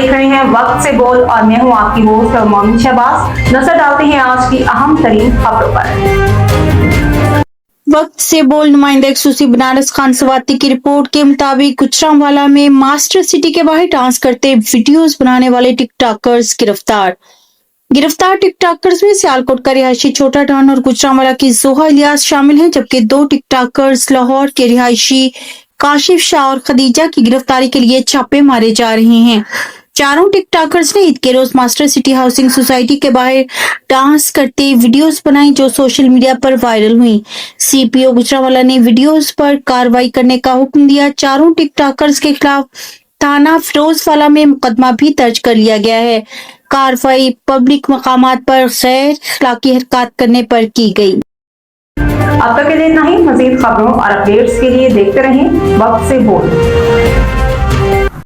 دیکھ رہے ہیں وقت سے بول اور میں ہوں آپ کی ہوسٹ اور مومن شہباز۔ نظر ڈالتے ہیں آج کی اہم ترین خبروں پر۔ وقت سے بول نمائندہ خصوصی بنانے خان سواتی کی رپورٹ کے مطابق گوجرانوالہ میں ماسٹر سٹی کے باہر ڈانس کرتے ویڈیوز بنانے والے ٹاکرز گرفتار۔ گرفتار ٹاکرز میں سیالکوٹ کا رہائشی چھوٹا ڈان اور گوجرانوالہ کی زوہا الیاس شامل ہیں، جبکہ 2 ٹاکرز لاہور کے رہائشی کاشف شاہ اور خدیجہ کی گرفتاری کے لیے چھاپے مارے جا رہے ہیں۔ چاروں ٹاکرز نے عید کے روز ماسٹر سٹی ہاؤسنگ سوسائٹی کے باہر ڈانس کرتے ویڈیوز بنائی جو سوشل میڈیا پر وائرل ہوئی۔ سی پی او گوجرانوالہ نے ویڈیوز پر کارروائی کرنے کا حکم دیا۔ چاروں ٹاکرز کے خلاف تھانہ فیروز والا میں مقدمہ بھی درج کر لیا گیا ہے۔ کارروائی پبلک مقامات پر غیر اخلاقی حرکات کرنے پر کی گئی۔ اب تک کے لیے اتنا ہی۔ مزید خبروں اور اپڈیٹس کے لیے دیکھتے رہیں وقت سے بول۔